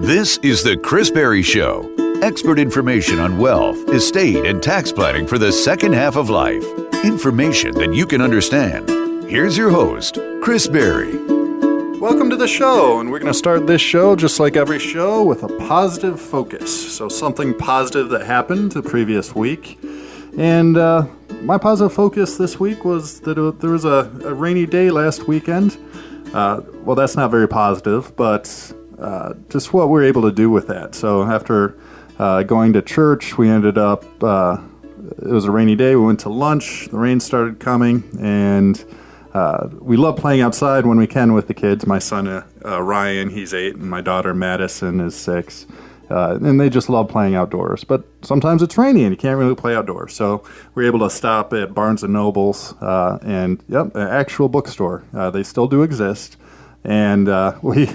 This is the Chris Berry Show. Expert information on wealth, estate, and tax planning for the second half of life. Information that you can understand. Here's your host, Chris Berry. Welcome to the show, and we're going to start this show, just like every show, with a positive focus. So something positive that happened the previous week. And my positive focus this week was that there was a rainy day last weekend. Well, that's not very positive, but just what we're able to do with that. So after going to church, we ended up, it was a rainy day, we went to lunch, the rain started coming, and we love playing outside when we can with the kids. My son Ryan, he's 8, and my daughter Madison is 6. And they just love playing outdoors. But sometimes it's rainy and you can't really play outdoors. So we're able to stop at Barnes & Noble's and an actual bookstore. They still do exist. And we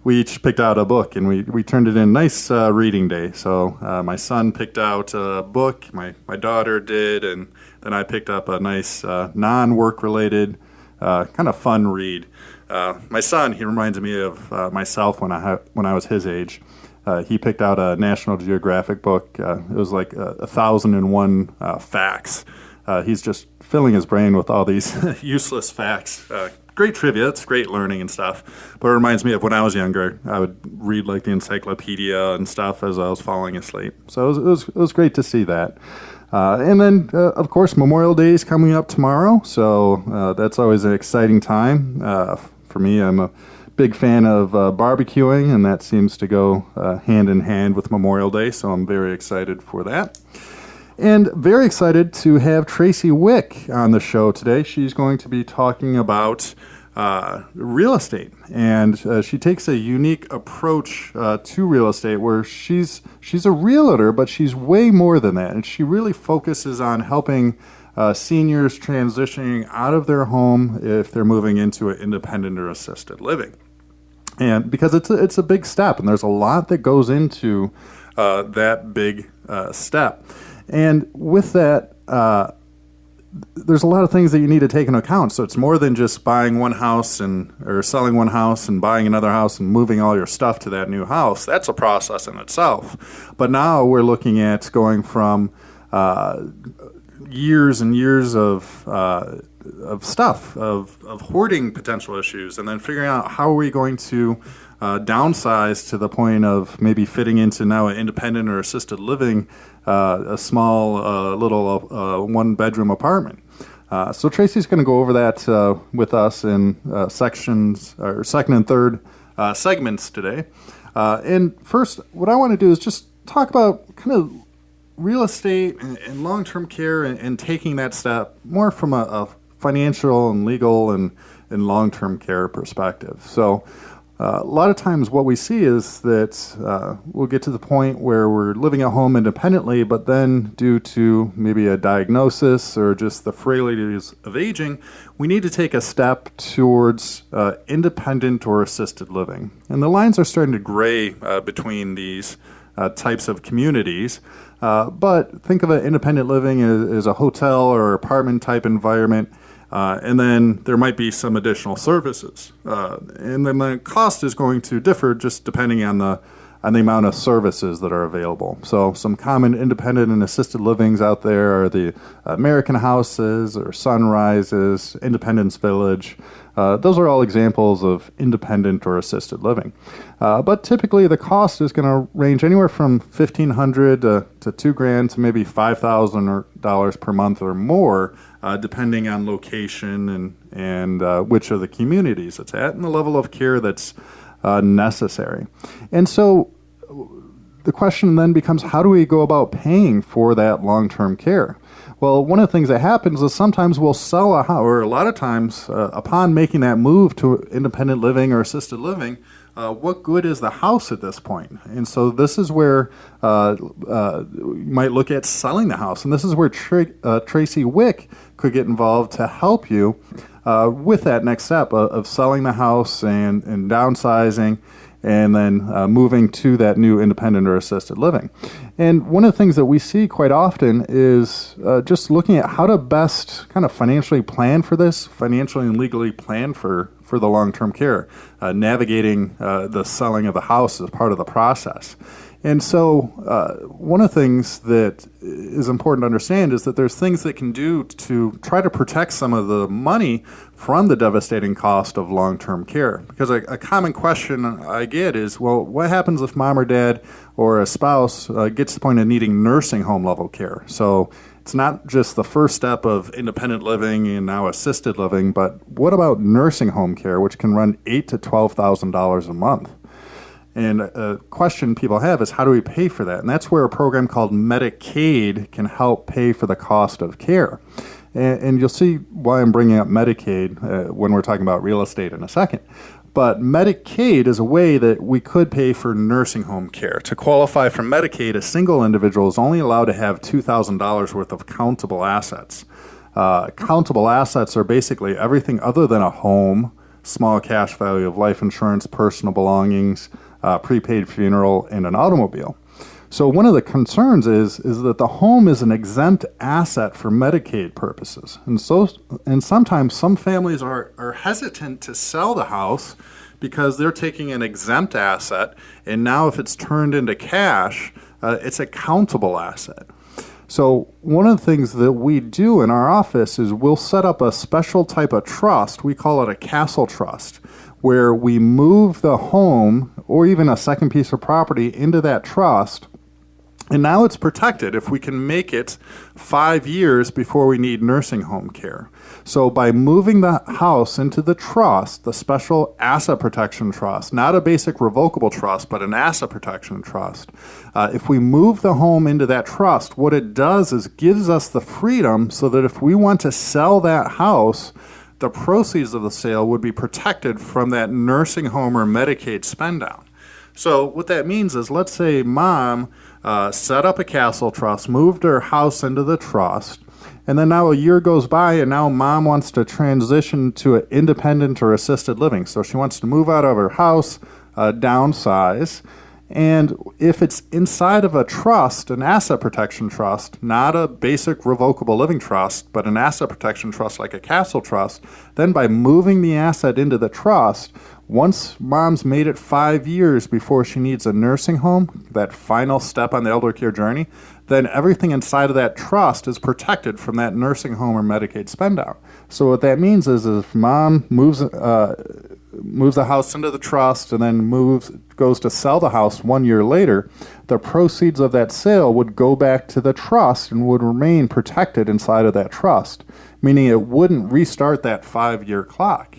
each picked out a book, and we turned it in. Nice reading day. So my son picked out a book, my daughter did, and then I picked up a nice non-work related kind of fun read. My son, he reminds me of myself when I was his age. He picked out a National Geographic book. It was like 1,001 facts. He's just filling his brain with all these useless facts. Great trivia, it's great learning and stuff. But it reminds me of when I was younger. I would read like the encyclopedia and stuff as I was falling asleep. So it was great to see that. And then, of course, Memorial Day is coming up tomorrow. So that's always an exciting time. For me, I'm a big fan of barbecuing, and that seems to go hand in hand with Memorial Day, so I'm very excited for that. And very excited to have Tracy Wick on the show today. She's going to be talking about real estate, and she takes a unique approach to real estate where she's a realtor, but she's way more than that, and she really focuses on helping seniors transitioning out of their home if they're moving into an independent or assisted living. And because it's a big step, and there's a lot that goes into that big step. And with that, there's a lot of things that you need to take into account. So it's more than just buying one house or selling one house and buying another house and moving all your stuff to that new house. That's a process in itself. But now we're looking at going from years and years of stuff, of hoarding potential issues, and then figuring out how are we going to downsize to the point of maybe fitting into now an independent or assisted living, a small little one-bedroom apartment. So Tracy's going to go over that with us in sections, or second and third segments today. And first, what I want to do is just talk about kind of real estate and long-term care and taking that step more from a financial and legal and long-term care perspective. So a lot of times what we see is that we'll get to the point where we're living at home independently, but then due to maybe a diagnosis or just the frailties of aging, we need to take a step towards independent or assisted living. And the lines are starting to gray between these types of communities. But think of an independent living as a hotel or apartment type environment. And then there might be some additional services. And then the cost is going to differ just depending on the amount of services that are available. So some common independent and assisted livings out there are the American Houses or Sunrises, Independence Village. Those are all examples of independent or assisted living. But typically the cost is going to range anywhere from $1,500 to $2,000 to maybe $5,000 per month or more, depending on location and which of the communities it's at and the level of care that's necessary. And so the question then becomes, how do we go about paying for that long-term care? Well, one of the things that happens is sometimes we'll sell a house, or a lot of times upon making that move to independent living or assisted living, what good is the house at this point? And so this is where you might look at selling the house. And this is where Tracy Wick could get involved to help you with that next step of selling the house and downsizing and then moving to that new independent or assisted living. And one of the things that we see quite often is just looking at how to best kind of financially plan for this, financially and legally plan for the long-term care, navigating the selling of the house as part of the process. And so one of the things that is important to understand is that there's things that can do to try to protect some of the money from the devastating cost of long-term care. Because a common question I get is, well, what happens if mom or dad or a spouse gets to the point of needing nursing home level care? So it's not just the first step of independent living and now assisted living, but what about nursing home care, which can run $8,000 to $12,000 a month? And a question people have is, how do we pay for that? And that's where a program called Medicaid can help pay for the cost of care. And you'll see why I'm bringing up Medicaid when we're talking about real estate in a second. But Medicaid is a way that we could pay for nursing home care. To qualify for Medicaid, a single individual is only allowed to have $2,000 worth of countable assets. Countable assets are basically everything other than a home, small cash value of life insurance, personal belongings, prepaid funeral, and an automobile. So one of the concerns is that the home is an exempt asset for Medicaid purposes. And sometimes some families are hesitant to sell the house because they're taking an exempt asset, and now if it's turned into cash, it's a countable asset. So one of the things that we do in our office is we'll set up a special type of trust. We call it a castle trust, where we move the home or even a second piece of property into that trust. And now it's protected if we can make it 5 years before we need nursing home care. So by moving the house into the trust, the special asset protection trust, not a basic revocable trust, but an asset protection trust, if we move the home into that trust, what it does is gives us the freedom so that if we want to sell that house, the proceeds of the sale would be protected from that nursing home or Medicaid spend down. So what that means is, let's say mom set up a castle trust, moved her house into the trust, and then now a year goes by and now mom wants to transition to an independent or assisted living. So she wants to move out of her house, downsize. And if it's inside of a trust, an asset protection trust, not a basic revocable living trust, but an asset protection trust like a castle trust, then by moving the asset into the trust, once mom's made it 5 years before she needs a nursing home, that final step on the elder care journey, then everything inside of that trust is protected from that nursing home or Medicaid spend out. So what that means is if mom moves the house into the trust and then goes to sell the house 1 year later, the proceeds of that sale would go back to the trust and would remain protected inside of that trust, meaning it wouldn't restart that 5-year clock.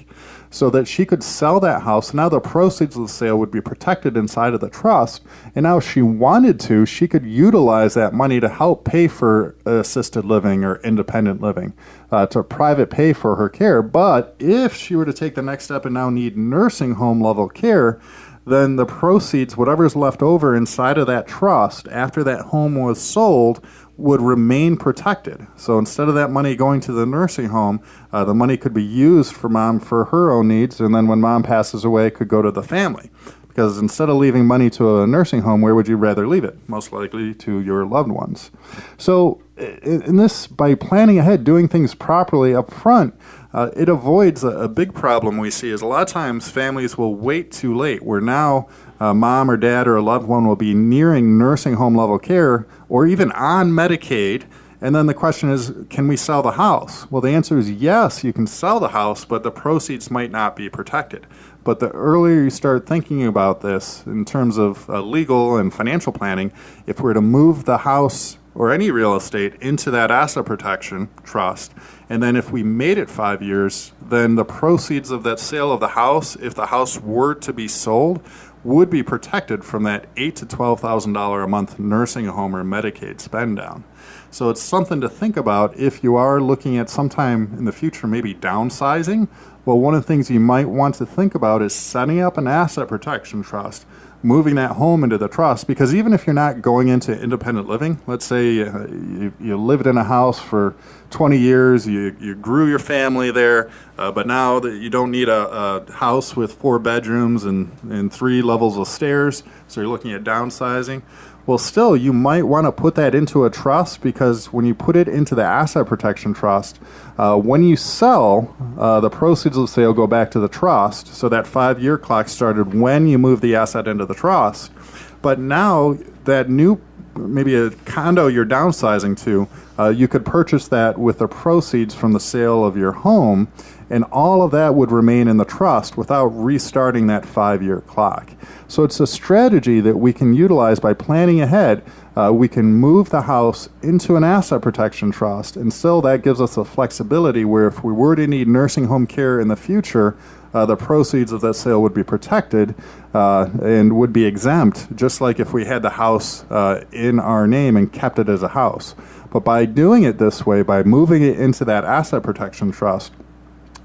So that she could sell that house. Now the proceeds of the sale would be protected inside of the trust. And now if she wanted to, she could utilize that money to help pay for assisted living or independent living, to private pay for her care. But if she were to take the next step and now need nursing home level care, then the proceeds, whatever's left over inside of that trust after that home was sold, would remain protected. So instead of that money going to the nursing home, the money could be used for mom for her own needs, and then when mom passes away, it could go to the family. Because instead of leaving money to a nursing home, where would you rather leave it? Most likely to your loved ones. So in this, by planning ahead, doing things properly up front, it avoids a big problem we see is a lot of times families will wait too late, where now mom or dad or a loved one will be nearing nursing home level care or even on Medicaid. And then the question is, can we sell the house? Well, the answer is yes, you can sell the house, but the proceeds might not be protected. But the earlier you start thinking about this in terms of legal and financial planning, if we're to move the house or any real estate into that asset protection trust, and then if we made it 5 years, then the proceeds of that sale of the house, if the house were to be sold, would be protected from that $8,000 to $12,000 a month nursing home or Medicaid spend down. So it's something to think about if you are looking at sometime in the future maybe downsizing. Well, one of the things you might want to think about is setting up an asset protection trust, moving that home into the trust, because even if you're not going into independent living, let's say you lived in a house for 20 years, you grew your family there, but now that you don't need a house with 4 bedrooms and 3 levels of stairs, so you're looking at downsizing. Well, still, you might want to put that into a trust, because when you put it into the asset protection trust, when you sell, the proceeds of the sale go back to the trust. So that 5-year clock started when you move the asset into the trust. But now that new, maybe a condo you're downsizing to, you could purchase that with the proceeds from the sale of your home, and all of that would remain in the trust without restarting that 5-year clock. So it's a strategy that we can utilize by planning ahead. We can move the house into an asset protection trust, and still that gives us a flexibility where if we were to need nursing home care in the future, the proceeds of that sale would be protected and would be exempt, just like if we had the house in our name and kept it as a house. But by doing it this way, by moving it into that asset protection trust,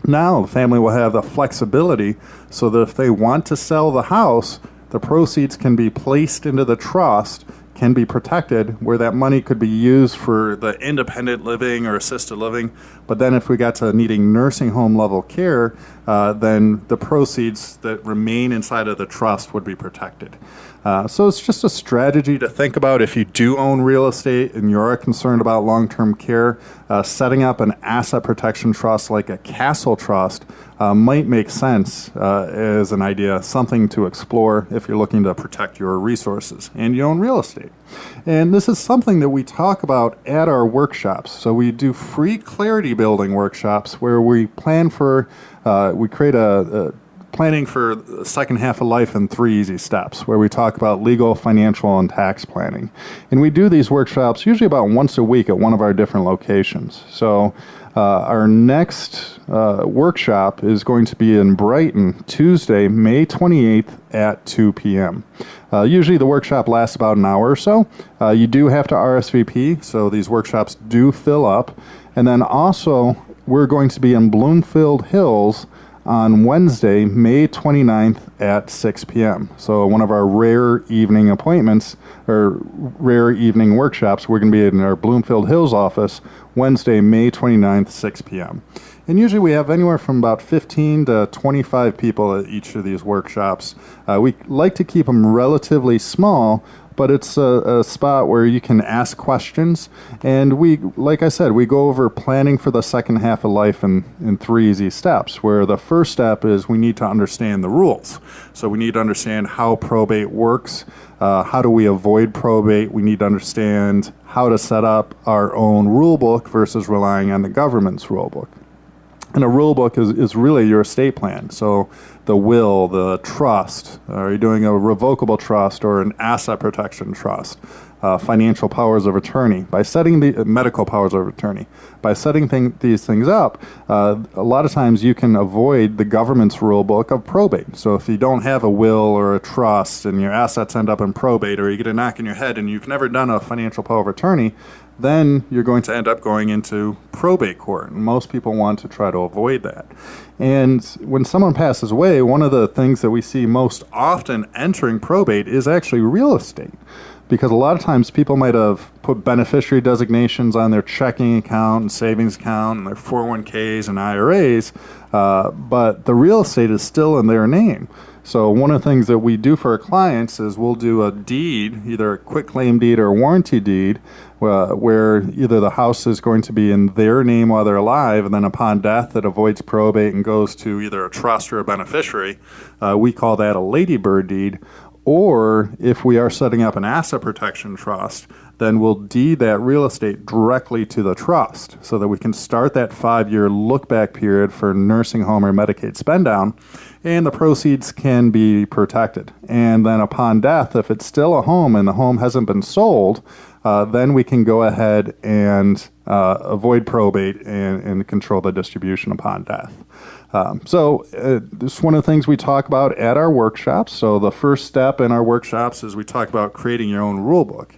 now the family will have the flexibility so that if they want to sell the house, the proceeds can be placed into the trust, can be protected, where that money could be used for the independent living or assisted living. But then if we got to needing nursing home level care, then the proceeds that remain inside of the trust would be protected. So it's just a strategy to think about if you do own real estate and you're concerned about long-term care. Setting up an asset protection trust like a castle trust might make sense as an idea, something to explore if you're looking to protect your resources and you own real estate. And this is something that we talk about at our workshops. So we do free clarity building workshops where we plan for, we create a planning for the second half of life in 3 easy steps, where we talk about legal, financial, and tax planning. And we do these workshops usually about once a week at one of our different locations. So our next workshop is going to be in Brighton, Tuesday, May 28th at 2 p.m. Usually the workshop lasts about an hour or so. You do have to RSVP, so these workshops do fill up. And then also, we're going to be in Bloomfield Hills on Wednesday, May 29th at 6 p.m. So one of our rare evening appointments, or rare evening workshops, we're going to be in our Bloomfield Hills office Wednesday, May 29th, 6 p.m. And usually we have anywhere from about 15 to 25 people at each of these workshops. We like to keep them relatively small, but it's a spot where you can ask questions. And we, like I said, we go over planning for the second half of life in 3 easy steps, where the first step is we need to understand the rules. So we need to understand how probate works. How do we avoid probate? We need to understand how to set up our own rule book versus relying on the government's rule book. And a rule book is really your estate plan. So the will, the trust, are you doing a revocable trust or an asset protection trust? Financial powers of attorney, by setting the medical powers of attorney, by setting these things up, a lot of times you can avoid the government's rule book of probate. So if you don't have a will or a trust and your assets end up in probate, or you get a knock in your head and you've never done a financial power of attorney, then you're going to end up going into probate court. And most people want to try to avoid that. And when someone passes away, one of the things that we see most often entering probate is actually real estate. Because a lot of times people might have put beneficiary designations on their checking account and savings account and their 401ks and IRAs, but the real estate is still in their name. So one of the things that we do for our clients is we'll do a deed, either a quitclaim deed or a warranty deed, where either the house is going to be in their name while they're alive, and then upon death it avoids probate and goes to either a trust or a beneficiary. We call that a ladybird deed. Or if we are setting up an asset protection trust, then we'll deed that real estate directly to the trust so that we can start that 5-year look-back period for nursing home or Medicaid spend-down, and the proceeds can be protected. And then upon death, if it's still a home and the home hasn't been sold, then we can go ahead and avoid probate and control the distribution upon death. So this is one of the things we talk about at our workshops. So the first step in our workshops is we talk about creating your own rule book.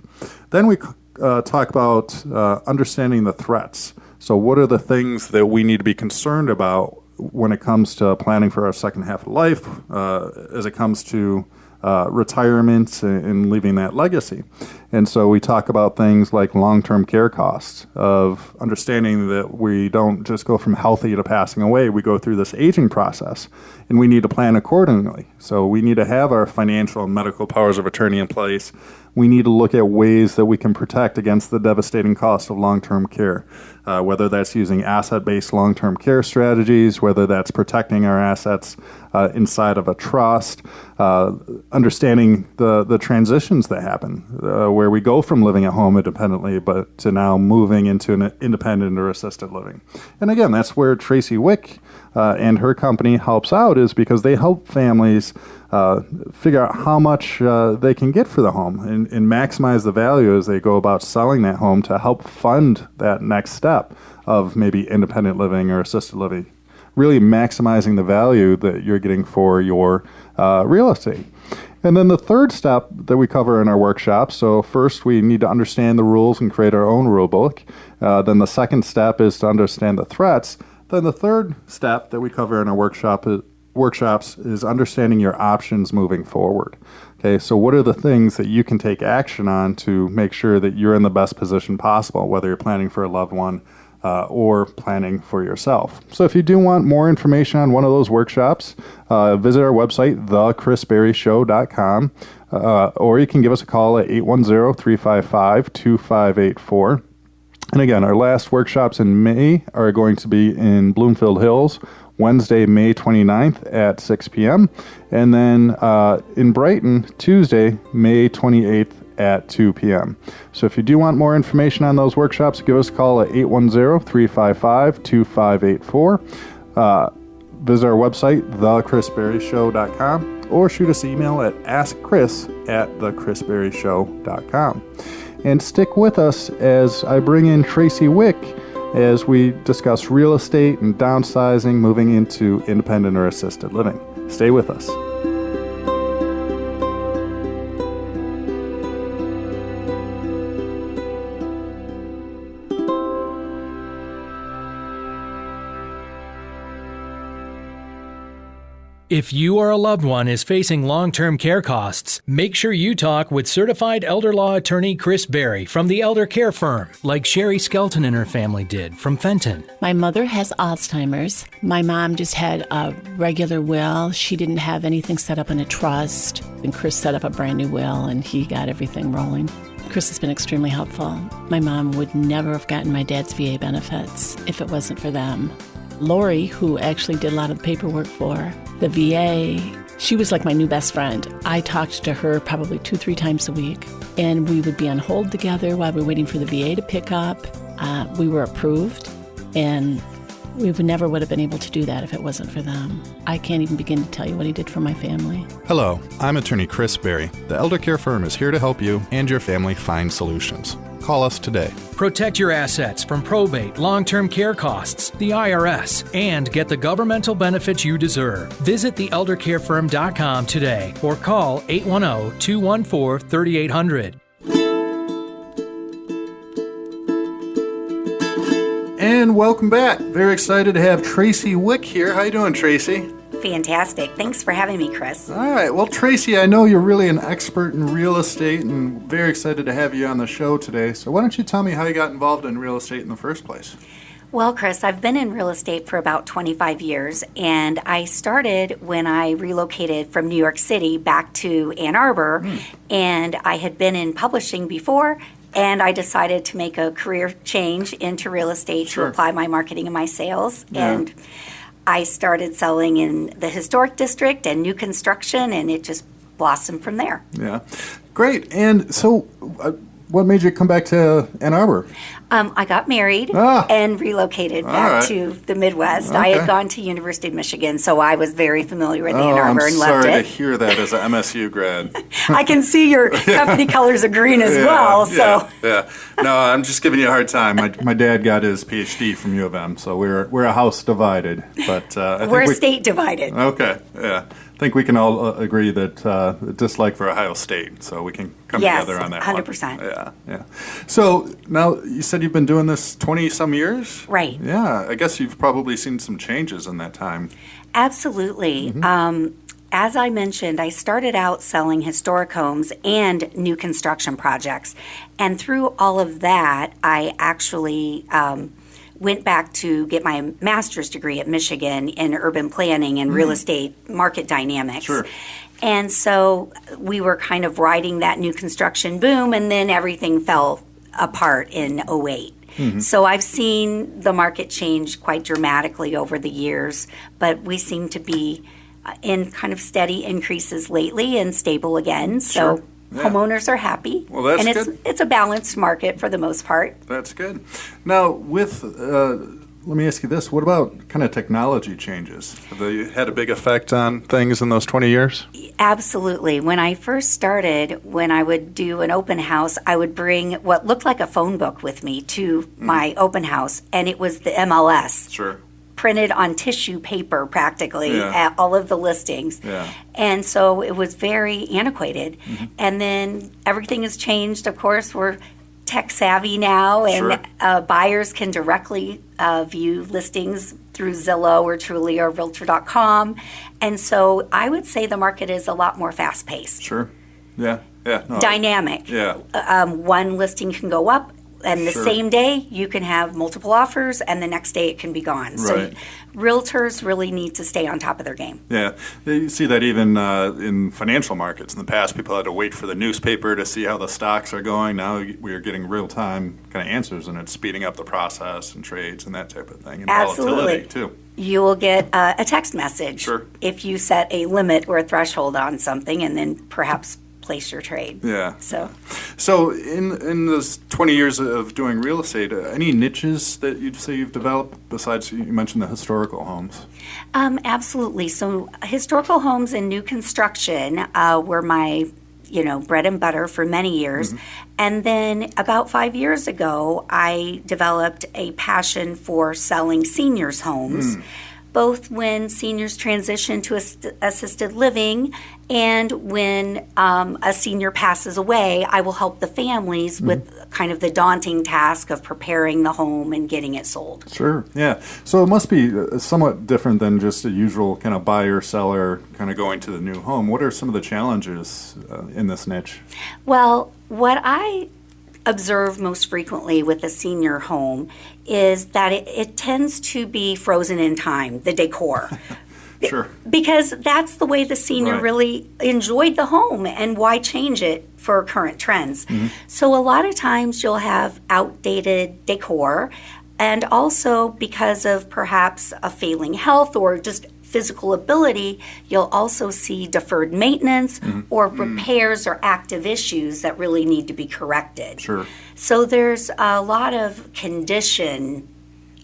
Then we talk about understanding the threats. So what are the things that we need to be concerned about when it comes to planning for our second half of life, as it comes to retirement and leaving that legacy. And so we talk about things like long-term care costs, of understanding that we don't just go from healthy to passing away. We go through this aging process, and we need to plan accordingly. So we need to have our financial and medical powers of attorney in place. we need to look at ways that we can protect against the devastating cost of long-term care, whether that's using asset-based long-term care strategies, whether that's protecting our assets inside of a trust, understanding the transitions that happen, where we go from living at home independently but to now moving into an independent or assisted living. And again, that's where Tracy Wick and her company helps out, is because they help families figure out how much they can get for the home and maximize the value as they go about selling that home to help fund that next step of maybe independent living or assisted living, really maximizing the value that you're getting for your real estate. And then the third step that we cover in our workshop, so first we need to understand the rules and create our own rule book. Then the second step is to understand the threats. Then the third step that we cover in our workshops is understanding your options moving forward. Okay, so what are the things that you can take action on to make sure that you're in the best position possible, whether you're planning for a loved one or planning for yourself. So if you do want more information on one of those workshops, visit our website, thechrisberryshow.com, or you can give us a call at 810-355-2584. And again, our last workshops in May are going to be in Bloomfield Hills, Wednesday, May 29th at 6 p.m. And then in Brighton, Tuesday, May 28th at 2 p.m. So if you do want more information on those workshops, give us a call at 810-355-2584. Visit our website, thechrisberryshow.com, or shoot us an email at askchris@thechrisberryshow.com. And stick with us as I bring in Tracy Wick as we discuss real estate and downsizing, moving into independent or assisted living. Stay with us. If you or a loved one is facing long-term care costs, make sure you talk with certified elder law attorney Chris Berry from the Elder Care Firm, like Sherry Skelton and her family did from Fenton. My mother has Alzheimer's. My mom just had a regular will. She didn't have anything set up in a trust. And Chris set up a brand new will, and he got everything rolling. Chris has been extremely helpful. My mom would never have gotten my dad's VA benefits if it wasn't for them. Lori, who actually did a lot of the paperwork for the VA, she was like my new best friend. I talked to her probably 2-3 times a week, and we would be on hold together while we were waiting for the VA to pick up. We were approved, and we never would have been able to do that if it wasn't for them. I can't even begin to tell you what he did for my family. Hello, I'm attorney Chris Berry. The Elder Care Firm is here to help you and your family find solutions. Call us today. Protect your assets from probate, long-term care costs, the IRS, and get the governmental benefits you deserve. Visit theeldercarefirm.com today or call 810-214-3800. And welcome back. Very excited to have Tracy Wick here. How you doing, Tracy? Fantastic. Thanks for having me, Chris. All right. Well, Tracy, I know you're really an expert in real estate and very excited to have you on the show today. So why don't you tell me how you got involved in real estate in the first place? Well, Chris, I've been in real estate for about 25 years, and I started when I relocated from New York City back to Ann Arbor, and I had been in publishing before, and I decided to make a career change into real estate to apply my marketing and my sales, and I started selling in the historic district and new construction, and it just blossomed from there. Yeah. Great. And so what made you come back to Ann Arbor? I got married and relocated back to the Midwest. Okay. I had gone to University of Michigan, so I was very familiar with Ann Arbor and loved it. I'm sorry to hear that as an MSU grad. I can see your company colors are green as well. So No, I'm just giving you a hard time. My dad got his PhD from U of M, so we're a house divided. But we're a state divided. Okay, yeah. I think we can all agree that dislike for Ohio State, so we can come together on that 100%. one. Yeah. So now you said you've been doing this 20-some years? Right. Yeah, I guess you've probably seen some changes in that time. Absolutely. As I mentioned, I started out selling historic homes and new construction projects. And through all of that, I actually went back to get my master's degree at Michigan in urban planning and real estate market dynamics. Sure. And so we were kind of riding that new construction boom, and then everything fell apart in '08. So I've seen the market change quite dramatically over the years, but we seem to be in kind of steady increases lately and stable again. So Sure. Yeah. homeowners are happy. Well, that's and good. It's a balanced market for the most part. That's good. Now, let me ask you this. What about kind of technology changes? Have they had a big effect on things in those 20 years? Absolutely. When I first started, when I would do an open house, I would bring what looked like a phone book with me to my open house, and it was the MLS. Sure. Printed on tissue paper practically Yeah. at all of the listings. Yeah. And so it was very antiquated. And then everything has changed. Of course, we're tech savvy now, and buyers can directly view listings through Zillow or Trulia or Realtor.com. And so I would say the market is a lot more fast paced. Sure. Yeah. Yeah. No, Dynamic. Yeah. One listing can go up, and the Sure. same day you can have multiple offers, and the next day it can be gone. So Right. realtors really need to stay on top of their game. Yeah, you see that even in financial markets. In the past, people had to wait for the newspaper to see how the stocks are going. Now we are getting real-time kind of answers, and it's speeding up the process and trades and that type of thing. And Absolutely. volatility, too. You will get a text message Sure. if you set a limit or a threshold on something, and then perhaps place your trade. Yeah. So in those 20 years of doing real estate, any niches that you'd say you've developed besides, you mentioned the historical homes? absolutely. So historical homes and new construction were my bread and butter for many years. And then about 5 years ago, I developed a passion for selling seniors' homes, both when seniors transition to assisted living and when a senior passes away. I will help the families with kind of the daunting task of preparing the home and getting it sold. Sure, yeah. So it must be somewhat different than just a usual kind of buyer-seller kind of going to the new home. What are some of the challenges in this niche? Well, what I observe most frequently with a senior home is that it tends to be frozen in time, the decor. Sure. Because that's the way the senior Right. really enjoyed the home, and why change it for current trends? So a lot of times you'll have outdated decor, and also because of perhaps a failing health or just physical ability, you'll also see deferred maintenance or repairs or active issues that really need to be corrected. Sure. So there's a lot of condition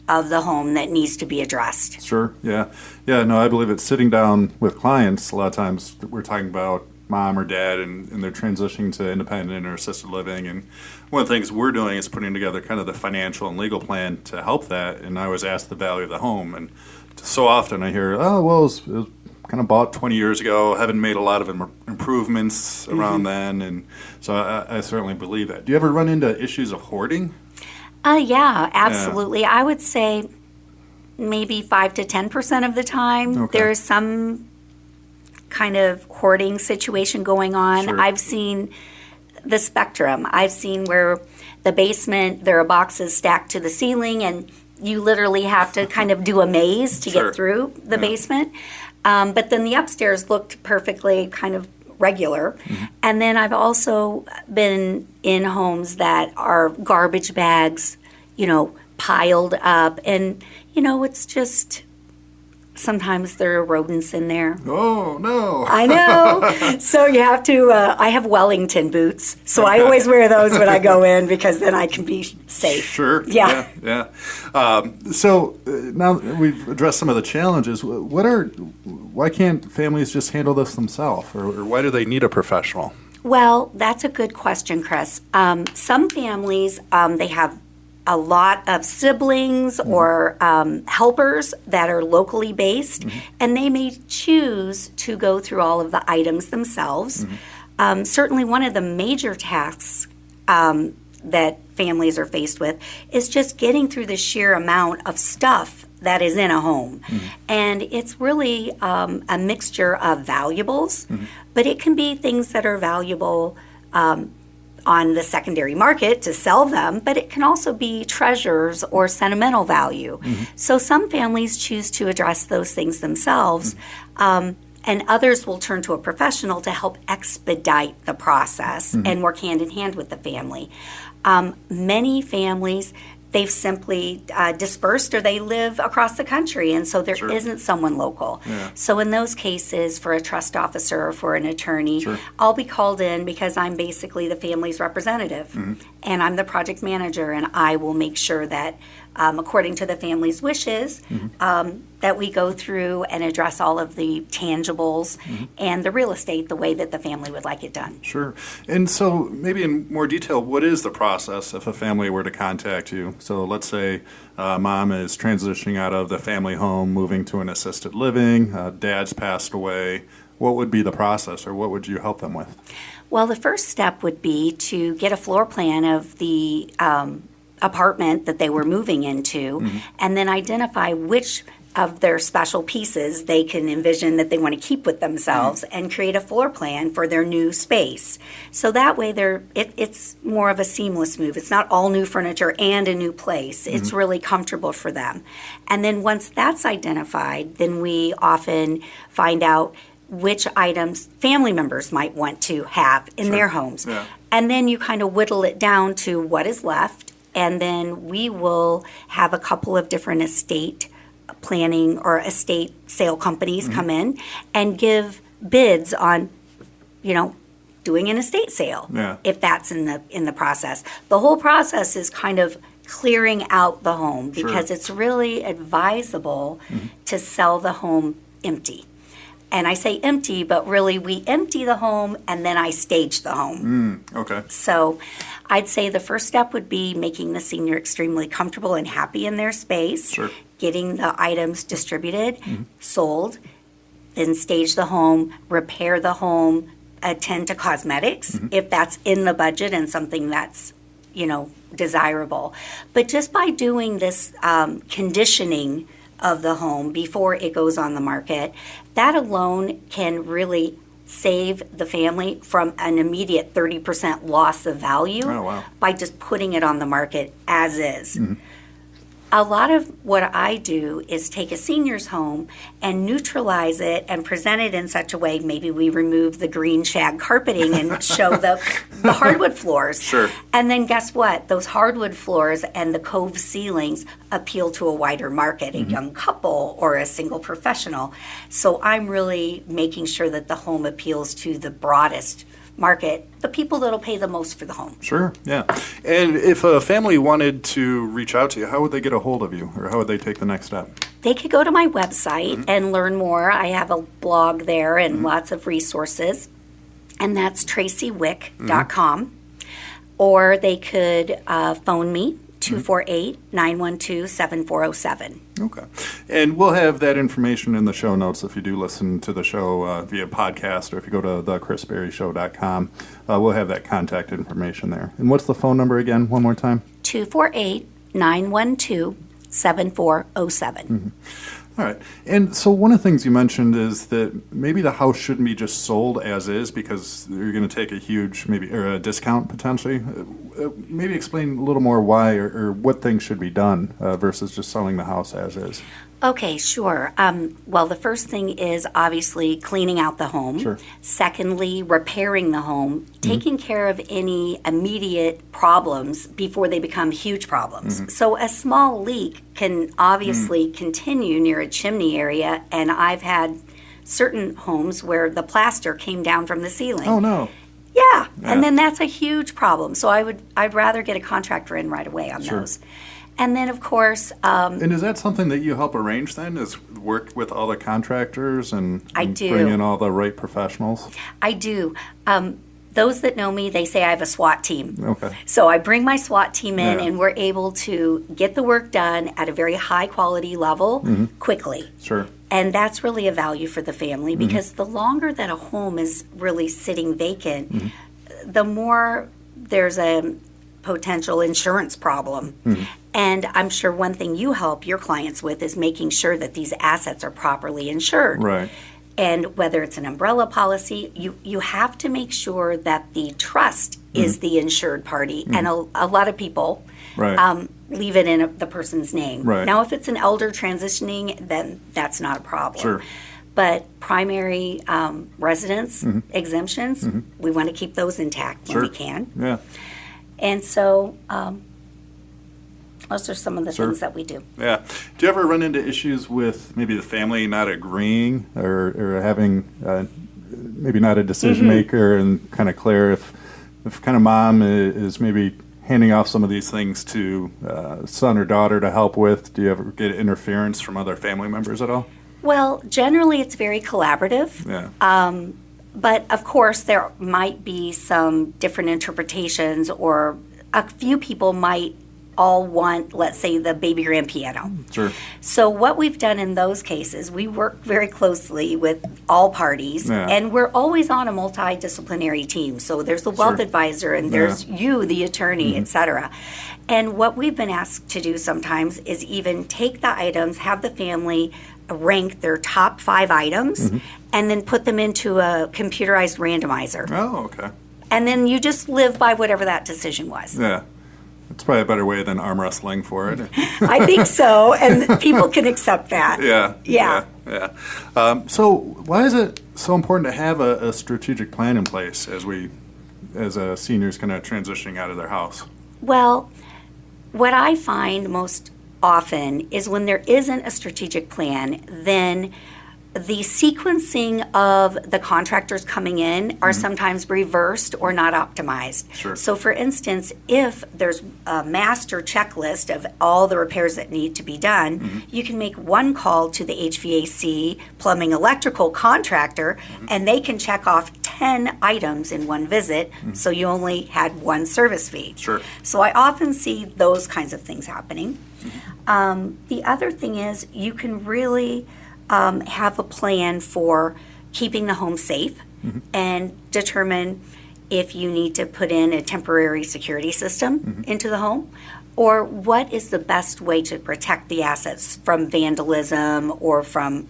of the home that needs to be addressed. Sure, yeah. Yeah, no, I believe it's sitting down with clients. A lot of times we're talking about mom or dad and they're transitioning to independent or assisted living. And one of the things we're doing is putting together kind of the financial and legal plan to help that. And I always ask the value of the home. And so often I hear, oh, well, it was kind of bought 20 years ago, haven't made a lot of improvements around then. And so I certainly believe that. Do you ever run into issues of hoarding? Yeah, absolutely. I would say maybe 5 to 10% of the time Okay. there's some kind of hoarding situation going on. Sure. I've seen the spectrum. I've seen where the basement, there are boxes stacked to the ceiling, and you literally have to kind of do a maze to Sure. get through the Yeah. basement. But then the upstairs looked perfectly kind of regular. And then I've also been in homes that are garbage bags, piled up. And, it's just sometimes there are rodents in there. Oh, no. I know. So you have to, I have Wellington boots. So I always wear those when I go in because then I can be safe. Sure. Yeah. So now that we've addressed some of the challenges, why can't families just handle this themselves, or why do they need a professional? Well, that's a good question, Chris. Some families, they have a lot of siblings or helpers that are locally based, and they may choose to go through all of the items themselves. Certainly one of the major tasks that families are faced with is just getting through the sheer amount of stuff that is in a home. And it's really a mixture of valuables, but it can be things that are valuable on the secondary market to sell them, but it can also be treasures or sentimental value. So some families choose to address those things themselves, and others will turn to a professional to help expedite the process and work hand in hand with the family. Many families, they've simply dispersed or they live across the country, and so there isn't someone local. So in those cases, for a trust officer or for an attorney, I'll be called in because I'm basically the family's representative, and I'm the project manager, and I will make sure that according to the family's wishes, that we go through and address all of the tangibles and the real estate the way that the family would like it done. Sure. And so maybe in more detail, what is the process if a family were to contact you? So let's say mom is transitioning out of the family home, moving to an assisted living, dad's passed away. What would be the process, or what would you help them with? Well, the first step would be to get a floor plan of the apartment that they were moving into, and then identify which of their special pieces they can envision that they want to keep with themselves, and create a floor plan for their new space. So that way it's more of a seamless move. It's not all new furniture and a new place. It's really comfortable for them. And then once that's identified, then we often find out which items family members might want to have in their homes. And then you kind of whittle it down to what is left, and then we will have a couple of different estate planning or estate sale companies come in and give bids on, doing an estate sale, if that's in the process. The whole process is kind of clearing out the home, because it's really advisable to sell the home empty. And I say empty, but really we empty the home and then I stage the home. Okay. So I'd say the first step would be making the senior extremely comfortable and happy in their space, getting the items distributed, sold, then stage the home, repair the home, attend to cosmetics if that's in the budget and something that's, desirable. But just by doing this conditioning of the home before it goes on the market, that alone can really save the family from an immediate 30% loss of value by just putting it on the market as is. A lot of what I do is take a senior's home and neutralize it and present it in such a way, maybe we remove the green shag carpeting and show the hardwood floors. And then guess what? Those hardwood floors and the cove ceilings appeal to a wider market, a young couple or a single professional. So I'm really making sure that the home appeals to the broadest market, the people that'll pay the most for the home. And if a family wanted to reach out to you, how would they get a hold of you, or how would they take the next step? They could go to my website and learn more. I have a blog there and lots of resources, and that's tracywick.com. Or they could phone me, 248-912-7407. Okay. And we'll have that information in the show notes if you do listen to the show via podcast, or if you go to thechrisberryshow.com, we'll have that contact information there. And what's the phone number again, one more time? 248-912-7407. All right. And so one of the things you mentioned is that maybe the house shouldn't be just sold as is because you're going to take a huge or a discount potentially. Maybe explain a little more why or what things should be done versus just selling the house as is. Okay, sure. Well, the first thing is obviously cleaning out the home. Secondly, repairing the home, taking care of any immediate problems before they become huge problems. So a small leak can obviously continue near a chimney area, and I've had certain homes where the plaster came down from the ceiling. Oh, no. Yeah, and then that's a huge problem. So I'd rather get a contractor in right away on those. And then, of course... and is that something that you help arrange then, is work with all the contractors and do. Bring in all the right professionals? I do. Those that know me, they say I have a SWAT team. Okay. So I bring my SWAT team in, and we're able to get the work done at a very high quality level quickly. And that's really a value for the family, because the longer that a home is really sitting vacant, the more there's a potential insurance problem. And I'm sure one thing you help your clients with is making sure that these assets are properly insured. And whether it's an umbrella policy, you have to make sure that the trust is the insured party. And a lot of people leave it in the person's name. Right. Now, if it's an elder transitioning, then that's not a problem. Sure. But primary residence exemptions, we want to keep those intact when we can. Yeah. And so those are some of the things that we do. Yeah. Do you ever run into issues with maybe the family not agreeing or having maybe not a decision maker and kind of clear if kind of mom is maybe handing off some of these things to son or daughter to help with? Do you ever get interference from other family members at all? Well, generally it's very collaborative. Yeah. But of course there might be some different interpretations, or a few people might all want, let's say, the baby grand piano. Sure. So what we've done in those cases, we work very closely with all parties, and we're always on a multidisciplinary team. So there's the wealth advisor, and there's you, the attorney, et cetera. And what we've been asked to do sometimes is even take the items, have the family rank their top 5 items, and then put them into a computerized randomizer. Oh, okay. And then you just live by whatever that decision was. Yeah. It's probably a better way than arm wrestling for it. I think so, and people can accept that. Yeah. So why is it so important to have a strategic plan in place as seniors kind of transitioning out of their house? Well, what I find most often is when there isn't a strategic plan, then the sequencing of the contractors coming in are sometimes reversed or not optimized. Sure. So for instance, if there's a master checklist of all the repairs that need to be done, you can make one call to the HVAC, plumbing, electrical contractor, and they can check off 10 items in one visit, so you only had one service fee. Sure. So I often see those kinds of things happening. The other thing is you can really have a plan for keeping the home safe and determine if you need to put in a temporary security system into the home, or what is the best way to protect the assets from vandalism or from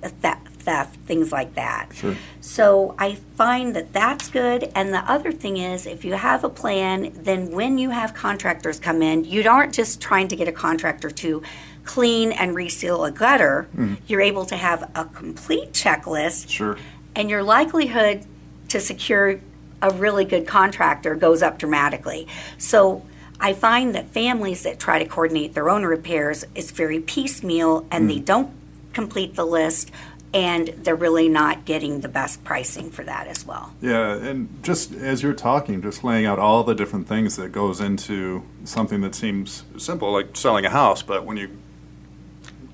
theft, things like that. Sure. So I find that that's good. And the other thing is, if you have a plan, then when you have contractors come in, you aren't just trying to get a contractor to clean and reseal a gutter. You're able to have a complete checklist. Sure. And your likelihood to secure a really good contractor goes up dramatically. So I find that families that try to coordinate their own repairs is very piecemeal, and they don't complete the list, and they're really not getting the best pricing for that as well. Yeah, and just as you're talking, just laying out all the different things that goes into something that seems simple, like selling a house, but when you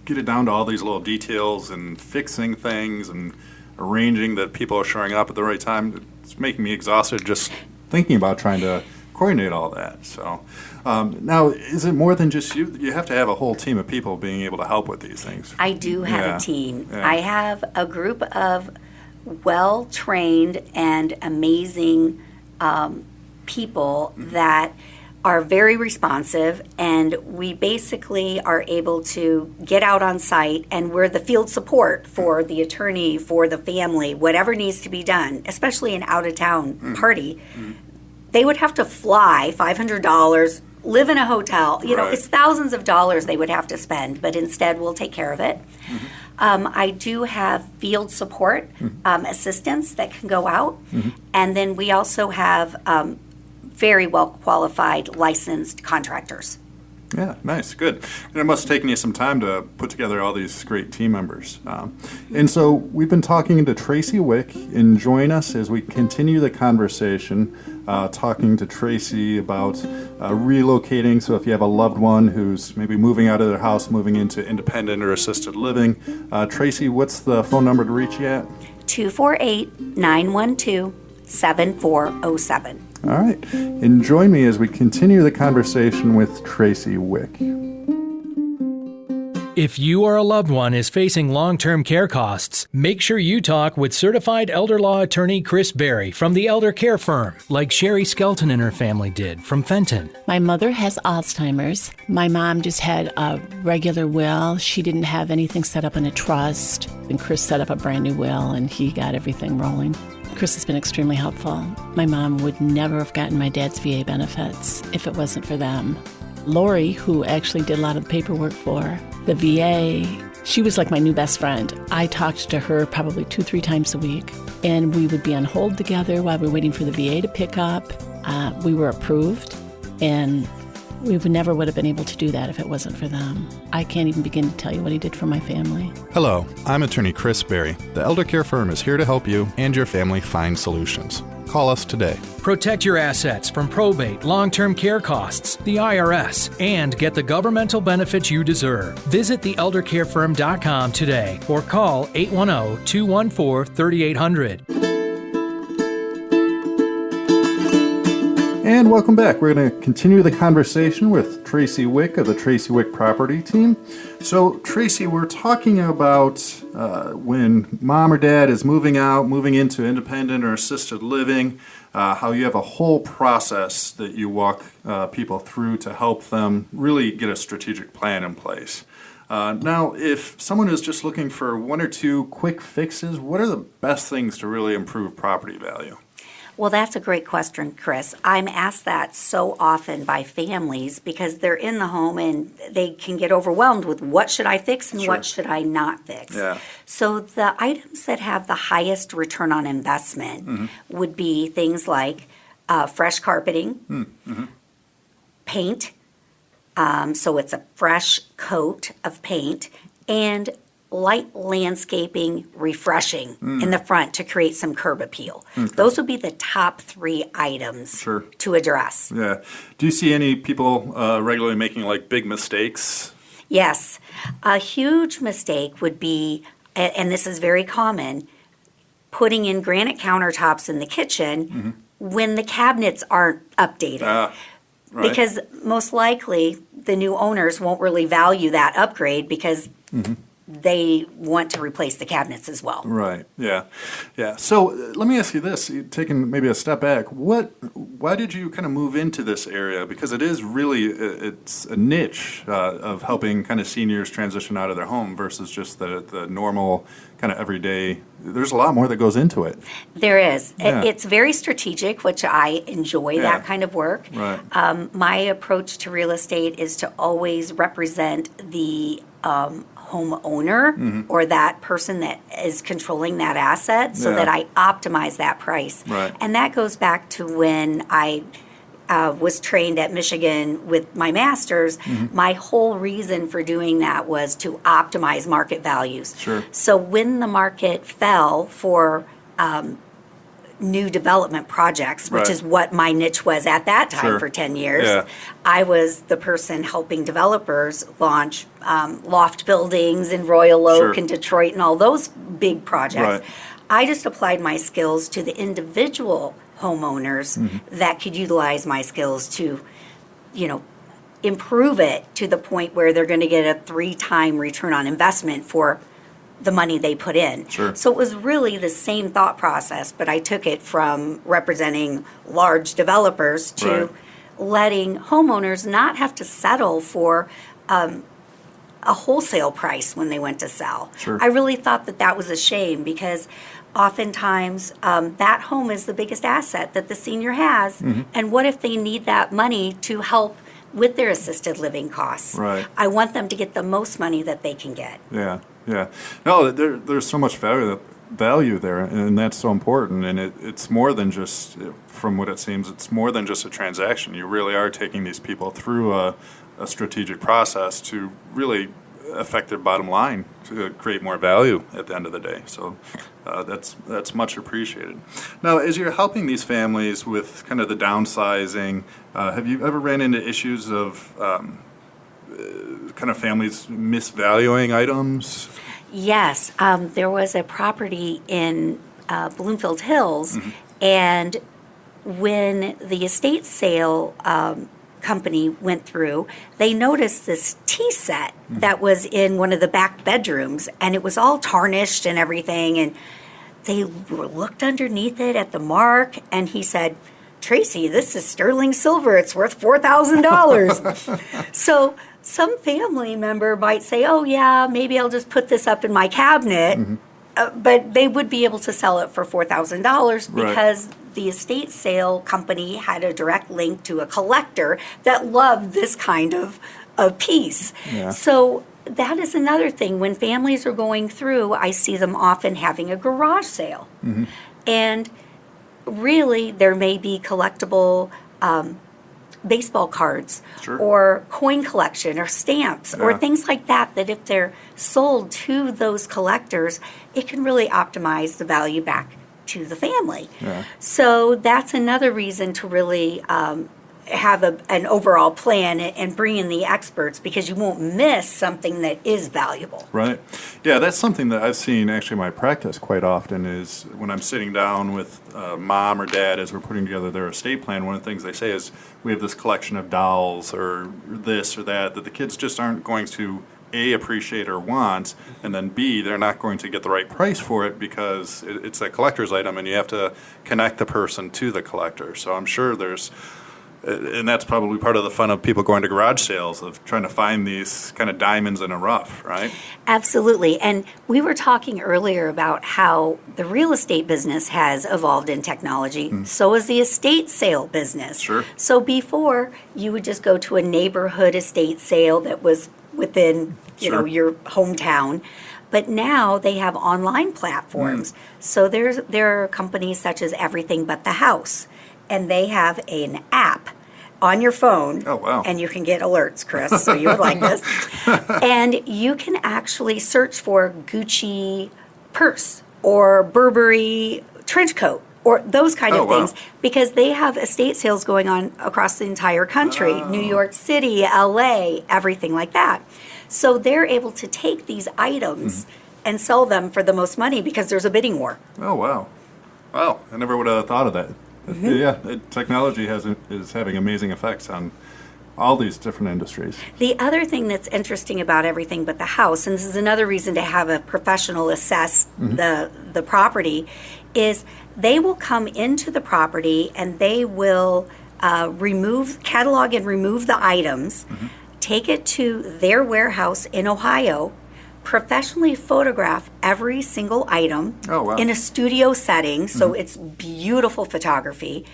get it down to all these little details and fixing things and arranging that people are showing up at the right time, it's making me exhausted just thinking about trying to coordinate all that. So now, is it more than just you? You have to have a whole team of people being able to help with these things. I do have a team. Yeah. I have a group of well-trained and amazing people that are very responsive, and we basically are able to get out on site, and we're the field support for the attorney, for the family, whatever needs to be done, especially an out-of-town party. They would have to fly $500, live in a hotel. You know, it's thousands of dollars they would have to spend, but instead we'll take care of it. I do have field support assistants that can go out, and then we also have very well qualified licensed contractors. Yeah, nice, good. And it must have taken you some time to put together all these great team members. And so we've been talking to Tracy Wick, and join us as we continue the conversation, talking to Tracy about relocating. So if you have a loved one who's maybe moving out of their house, moving into independent or assisted living, Tracy, what's the phone number to reach you at? 248-912-7407. All right. And join me as we continue the conversation with Tracy Wick. If you or a loved one is facing long-term care costs, make sure you talk with certified elder law attorney Chris Berry from the Elder Care Firm, like Sherry Skelton and her family did from Fenton. My mother has Alzheimer's. My mom just had a regular will. She didn't have anything set up in a trust. And Chris set up a brand new will, and he got everything rolling. Chris has been extremely helpful. My mom would never have gotten my dad's VA benefits if it wasn't for them. Lori, who actually did a lot of the paperwork for the VA, she was like my new best friend. I talked to her probably 2-3 times a week, and we would be on hold together while we were waiting for the VA to pick up. We were approved, and we never would have been able to do that if it wasn't for them. I can't even begin to tell you what he did for my family. Hello, I'm attorney Chris Berry. The Elder Care Firm is here to help you and your family find solutions. Call us today. Protect your assets from probate, long-term care costs, the IRS, and get the governmental benefits you deserve. Visit theeldercarefirm.com today or call 810-214-3800. And welcome back. We're going to continue the conversation with Tracy Wick of the Tracy Wick property team. So, Tracy, we're talking about when mom or dad is moving out, moving into independent or assisted living, how you have a whole process that you walk people through to help them really get a strategic plan in place. Now, if someone is just looking for 1 or 2 quick fixes, what are the best things to really improve property value? Well, that's a great question, Chris. I'm asked that so often by families because they're in the home and they can get overwhelmed with what should I fix and what should I not fix. Yeah. So the items that have the highest return on investment would be things like fresh carpeting, paint, so it's a fresh coat of paint, and light landscaping refreshing in the front to create some curb appeal. Okay. Those would be the top 3 items to address. Yeah. Do you see any people regularly making like big mistakes? Yes. A huge mistake would be, and this is very common, putting in granite countertops in the kitchen when the cabinets aren't updated. Right. Because most likely the new owners won't really value that upgrade because they want to replace the cabinets as well. Right. Yeah. Yeah. So let me ask you this: taking maybe a step back, why did you kind of move into this area? Because it is really it's a niche of helping kind of seniors transition out of their home versus just the normal kind of everyday. There's a lot more that goes into it. There is. Yeah. It's very strategic, which I enjoy that kind of work. Right. My approach to real estate is to always represent the homeowner or that person that is controlling that asset so that I optimize that price. Right. And that goes back to when I was trained at Michigan with my master's. My whole reason for doing that was to optimize market values. Sure. So when the market fell for new development projects, which is what my niche was at that time for 10 years. I was the person helping developers launch loft buildings in Royal Oak and Detroit and all those big projects. I just applied my skills to the individual homeowners that could utilize my skills to, improve it to the point where they're going to get a 3-time return on investment for the money they put in. So it was really the same thought process, but I took it from representing large developers to letting homeowners not have to settle for a wholesale price when they went to sell. I really thought that was a shame because oftentimes that home is the biggest asset that the senior has. And what if they need that money to help with their assisted living costs? I want them to get the most money that they can get. Yeah. No, there's so much value there, and that's so important. And it's more than just, from what it seems, it's more than just a transaction. You really are taking these people through a strategic process to really affect their bottom line to create more value at the end of the day. So that's much appreciated. Now, as you're helping these families with kind of the downsizing, have you ever ran into issues of kind of families misvaluing items? Yes. There was a property in Bloomfield Hills, and when the estate sale company went through, they noticed this tea set that was in one of the back bedrooms, and it was all tarnished and everything. And they looked underneath it at the mark, and he said, "Tracy, this is sterling silver. It's worth $4,000. So some family member might say, "Oh, yeah, maybe I'll just put this up in my cabinet." But they would be able to sell it for $4,000 because the estate sale company had a direct link to a collector that loved this kind of piece. Yeah. So that is another thing. When families are going through, I see them often having a garage sale. And really, there may be collectible baseball cards or coin collection or stamps or things like that if they're sold to those collectors, it can really optimize the value back to the family. So that's another reason to really have an overall plan and bring in the experts, because you won't miss something that is valuable. Right. Yeah, that's something that I've seen actually in my practice quite often is when I'm sitting down with mom or dad as we're putting together their estate plan, one of the things they say is we have this collection of dolls or this or that the kids just aren't going to A, appreciate or want, and then B, they're not going to get the right price for it because it's a collector's item and you have to connect the person to the collector. So I'm sure there's, and that's probably part of the fun of people going to garage sales, of trying to find these kind of diamonds in a rough, right? Absolutely. And we were talking earlier about how the real estate business has evolved in technology. So has the estate sale business. Sure. So before, you would just go to a neighborhood estate sale that was within your hometown. But now they have online platforms. So there are companies such as Everything But the House, and they have an app on your phone. Oh, wow. And you can get alerts, Chris, so you would like this. And you can actually search for Gucci purse or Burberry trench coat or those kind of things, because they have estate sales going on across the entire country, New York City, LA, everything like that. So they're able to take these items and sell them for the most money because there's a bidding war. Oh, wow. Wow, I never would have thought of that. Yeah, technology is having amazing effects on all these different industries. The other thing that's interesting about Everything But the House, and this is another reason to have a professional assess the property, is they will come into the property and they will catalog and remove the items, take it to their warehouse in Ohio, professionally photograph every single item in a studio setting, so it's beautiful photography,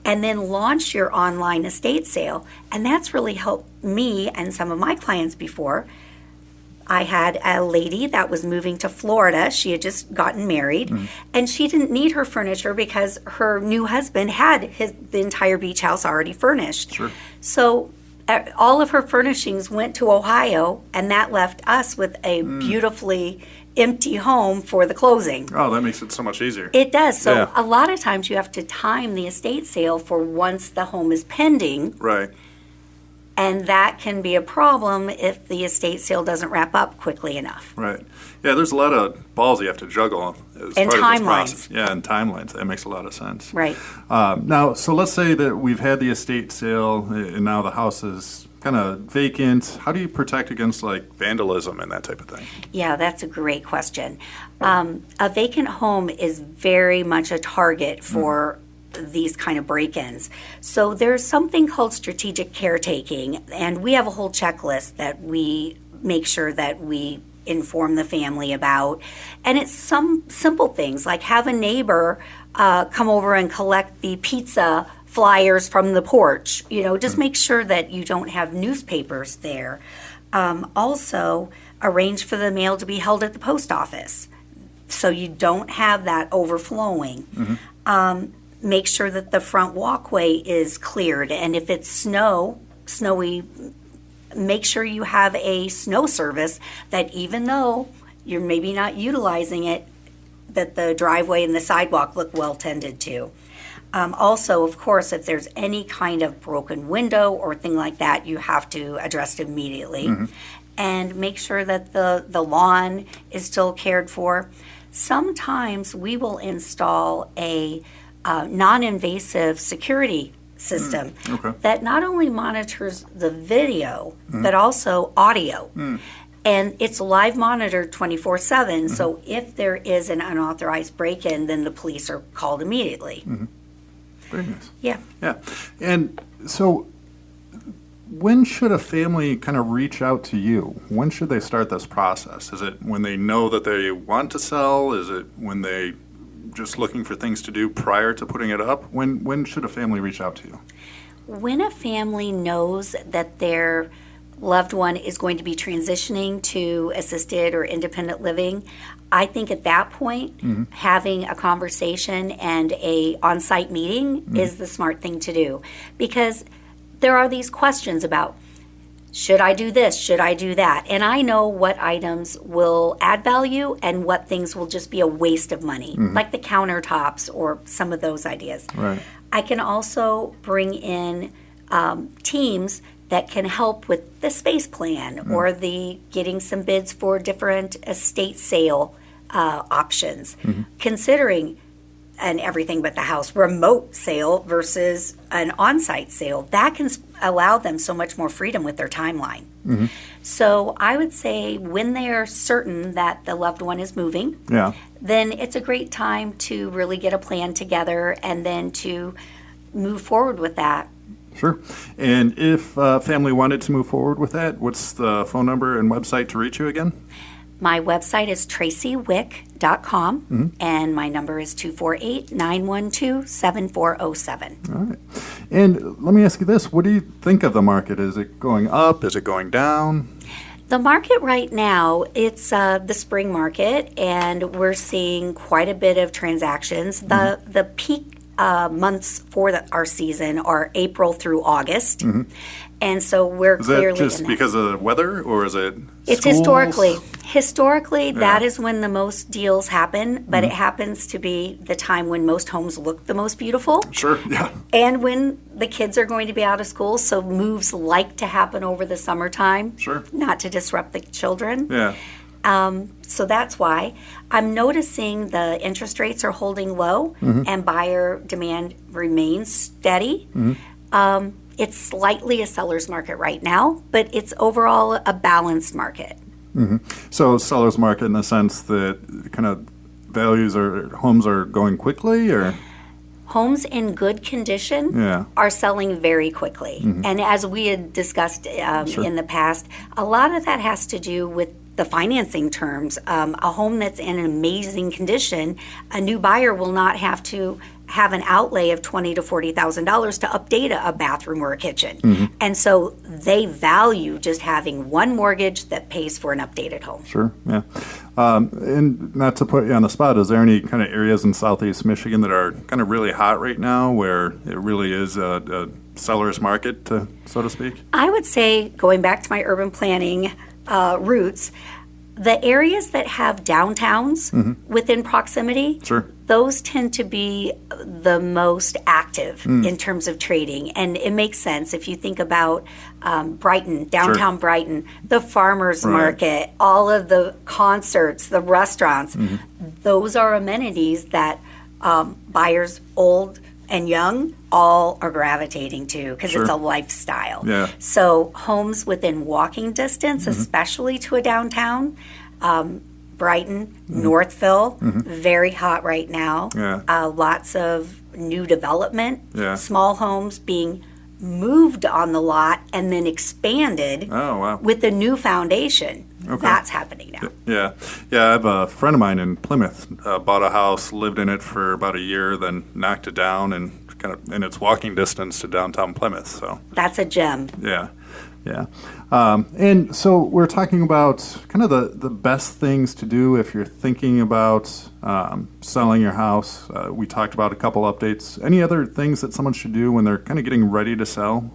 and then launch your online estate sale. And that's really helped me and some of my clients before. I had a lady that was moving to Florida. She had just gotten married, and she didn't need her furniture because her new husband had the entire beach house already furnished. Sure. So all of her furnishings went to Ohio, and that left us with a beautifully empty home for the closing. Oh, that makes it so much easier. It does. So a lot of times you have to time the estate sale for once the home is pending. Right. And that can be a problem if the estate sale doesn't wrap up quickly enough. Right. Yeah, there's a lot of balls you have to juggle as and part timelines. of this process. Yeah, and timelines. That makes a lot of sense. Right. Now, so let's say that we've had the estate sale and now the house is kind of vacant. How do you protect against like vandalism and that type of thing? Yeah, that's a great question. A vacant home is very much a target for these kind of break-ins. So there's something called strategic caretaking, and we have a whole checklist that we make sure that we inform the family about. And it's some simple things like have a neighbor come over and collect the pizza flyers from the porch. Just make sure that you don't have newspapers there. Also, arrange for the mail to be held at the post office so you don't have that overflowing. Make sure that the front walkway is cleared, and if it's snowy, make sure you have a snow service that even though you're maybe not utilizing it, that the driveway and the sidewalk look well tended to. Also, of course, if there's any kind of broken window or thing like that, you have to address it immediately. And make sure that the lawn is still cared for. Sometimes we will install a non-invasive security system Okay. that not only monitors the video, but also audio. And it's live monitored 24/7, so if there is an unauthorized break-in, then the police are called immediately. Very nice. Yeah. Yeah. And so when should a family kind of reach out to you? When should they start this process? Is it when they know that they want to sell? Is it when they just looking for things to do prior to putting it up? When should a family reach out to you? When a family knows that their loved one is going to be transitioning to assisted or independent living, I think at that point, having a conversation and a on-site meeting is the smart thing to do. Because there are these questions about, should I do this? Should I do that? And I know what items will add value and what things will just be a waste of money, like the countertops or some of those ideas. Right. I can also bring in teams that can help with the space plan or the getting some bids for different estate sale options, considering an everything but the house remote sale versus an on-site sale. That can allow them so much more freedom with their timeline. So I would say when they are certain that the loved one is moving, then it's a great time to really get a plan together and then to move forward with that. Sure. And if family wanted to move forward with that, what's the phone number and website to reach you again? My website is tracywick.com, and my number is 248-912-7407. All right. And let me ask you this. What do you think of the market? Is it going up? Is it going down? The market right now, it's the spring market, and we're seeing quite a bit of transactions. The peak months for our season are April through August. And so we're clearly Is that just in because of the weather, or is it It's schools? Historically, that is when the most deals happen, but it happens to be the time when most homes look the most beautiful. Sure, yeah. And when the kids are going to be out of school, so moves like to happen over the summertime. Sure. Not to disrupt the children. Yeah. So that's why I'm noticing the interest rates are holding low and buyer demand remains steady. It's slightly a seller's market right now, but it's overall a balanced market. So seller's market in the sense that kind of values or homes are going quickly, or? Homes in good condition are selling very quickly. And as we had discussed in the past, a lot of that has to do with the financing terms. A home that's in an amazing condition, a new buyer will not have to have an outlay of $20,000 to $40,000 to update a bathroom or a kitchen. And so they value just having one mortgage that pays for an updated home. Sure, yeah. And not to put you on the spot, is there any kind of areas in Southeast Michigan that are kind of really hot right now where it really is a seller's market, so to speak? I would say, going back to my urban planning roots, the areas that have downtowns within proximity, those tend to be the most active in terms of trading. And it makes sense if you think about Brighton, downtown Brighton, the farmers market, all of the concerts, the restaurants. Those are amenities that buyers old and young all are gravitating to because it's a lifestyle. So homes within walking distance, especially to a downtown, Brighton, Northville, very hot right now. Lots of new development, small homes being moved on the lot and then expanded with a new foundation. That's happening now. Yeah. I have a friend of mine in Plymouth, bought a house, lived in it for about a year, then knocked it down and it's walking distance to downtown Plymouth. So that's a gem. Yeah. And so we're talking about kind of the best things to do if you're thinking about selling your house. We talked about a couple updates. Any other things that someone should do when they're kind of getting ready to sell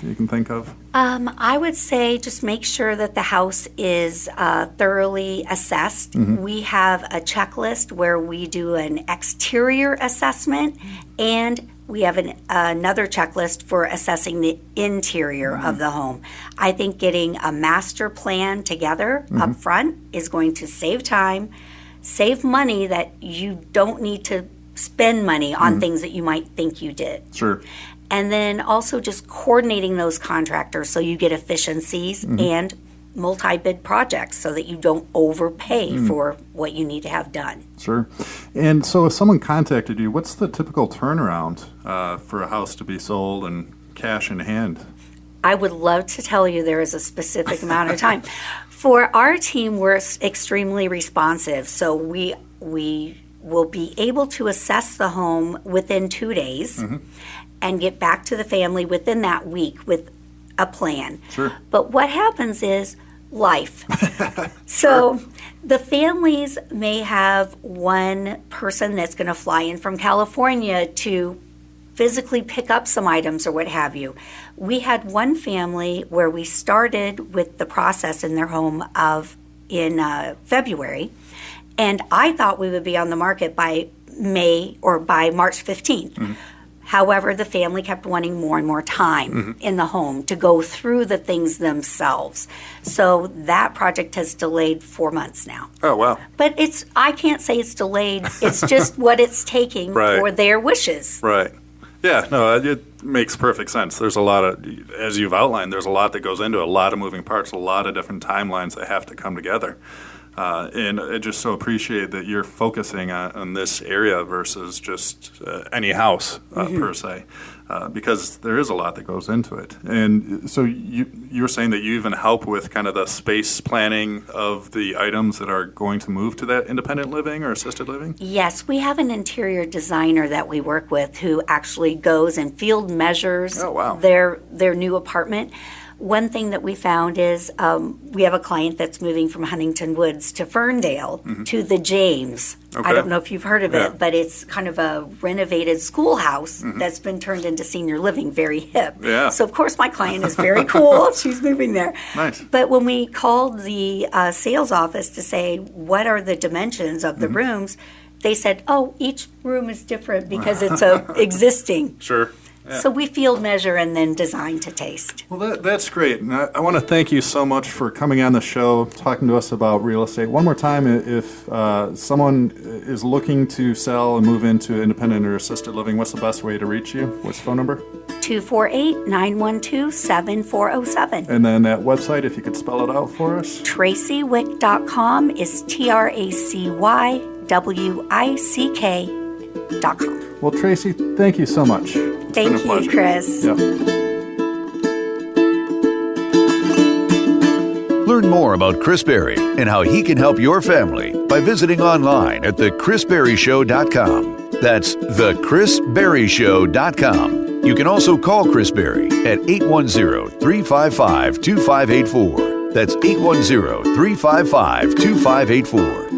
that you can think of? I would say just make sure that the house is thoroughly assessed. We have a checklist where we do an exterior assessment, and we have another checklist for assessing the interior of the home. I think getting a master plan together up front is going to save time, save money that you don't need to spend money on things that you might think you did. Sure. And then also just coordinating those contractors so you get efficiencies and multi-bid projects so that you don't overpay for what you need to have done. Sure. And so if someone contacted you, what's the typical turnaround for a house to be sold and cash in hand? I would love to tell you there is a specific amount of time. For our team, we're extremely responsive. So we will be able to assess the home within 2 days and get back to the family within that week with a plan. Sure. But what happens is life. So the families may have one person that's going to fly in from California to physically pick up some items or what have you. We had one family where we started with the process in their home in February, and I thought we would be on the market by May or by March 15th. However, the family kept wanting more and more time in the home to go through the things themselves. So that project has delayed 4 months now. Oh, wow. But I can't say it's delayed. It's just what it's taking for their wishes. Right. Yeah, no, it makes perfect sense. There's a lot of, as you've outlined, there's a lot that goes into it, a lot of moving parts, a lot of different timelines that have to come together. And I just so appreciate that you're focusing on this area versus just any house per se, because there is a lot that goes into it. And so you were saying that you even help with kind of the space planning of the items that are going to move to that independent living or assisted living? Yes, we have an interior designer that we work with who actually goes and field measures their new apartment. One thing that we found is we have a client that's moving from Huntington Woods to Ferndale to the James. I don't know if you've heard of it, but it's kind of a renovated schoolhouse that's been turned into senior living, very hip. Yeah. So, of course, my client is very cool. She's moving there. Nice. But when we called the sales office to say, what are the dimensions of the rooms, they said, oh, each room is different because it's existing. Sure. Yeah. So we field measure and then design to taste. Well, that's great. And I want to thank you so much for coming on the show, talking to us about real estate. One more time, if someone is looking to sell and move into independent or assisted living, what's the best way to reach you? What's the phone number? 248-912-7407. And then that website, if you could spell it out for us. TracyWick.com is TracyWick.com. Well, Tracy, thank you so much. Thank you, Chris. Yep. Learn more about Chris Berry and how he can help your family by visiting online at thechrisberryshow.com. That's thechrisberryshow.com. You can also call Chris Berry at 810-355-2584. That's 810-355-2584.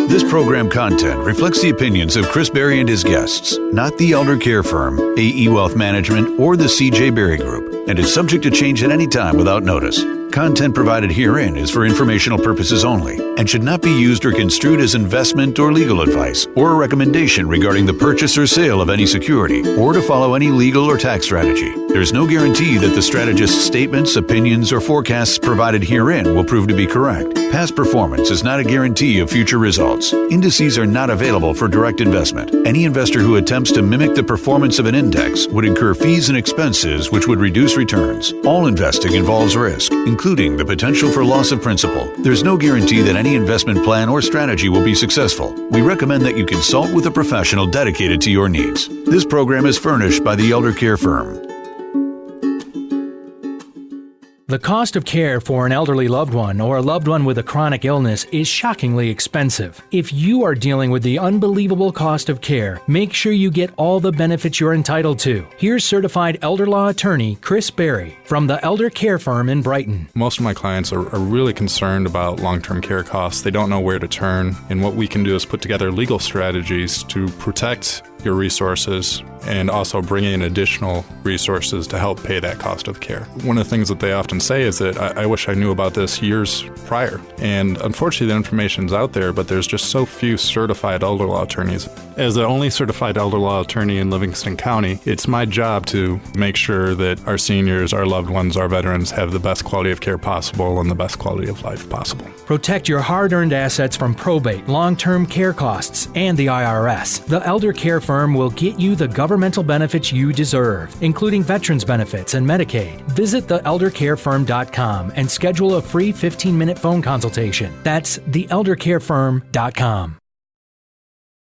This program content reflects the opinions of Chris Berry and his guests, not the elder care firm, AE Wealth Management, or the CJ Berry Group, and is subject to change at any time without notice. Content provided herein is for informational purposes only and should not be used or construed as investment or legal advice or a recommendation regarding the purchase or sale of any security or to follow any legal or tax strategy. There is no guarantee that the strategist's statements, opinions, or forecasts provided herein will prove to be correct. Past performance is not a guarantee of future results. Indices are not available for direct investment. Any investor who attempts to mimic the performance of an index would incur fees and expenses which would reduce returns. All investing involves risk, including the potential for loss of principal. There's no guarantee that any investment plan or strategy will be successful. We recommend that you consult with a professional dedicated to your needs. This program is furnished by the Elder Care Firm. The cost of care for an elderly loved one or a loved one with a chronic illness is shockingly expensive. If you are dealing with the unbelievable cost of care, make sure you get all the benefits you're entitled to. Here's certified elder law attorney Chris Berry from the Elder Care Firm in Brighton. Most of my clients are really concerned about long-term care costs. They don't know where to turn, and what we can do is put together legal strategies to protect your resources and also bring in additional resources to help pay that cost of care. One of the things that they often say is that I wish I knew about this years prior. And unfortunately, the information's out there, but there's just so few certified elder law attorneys. As the only certified elder law attorney in Livingston County, it's my job to make sure that our seniors, our loved ones, our veterans have the best quality of care possible and the best quality of life possible. Protect your hard-earned assets from probate, long-term care costs, and the IRS. The Elder Care Firm will get you the government governmental benefits you deserve, including veterans benefits and Medicaid. Visit theeldercarefirm.com and schedule a free 15-minute phone consultation. That's theeldercarefirm.com.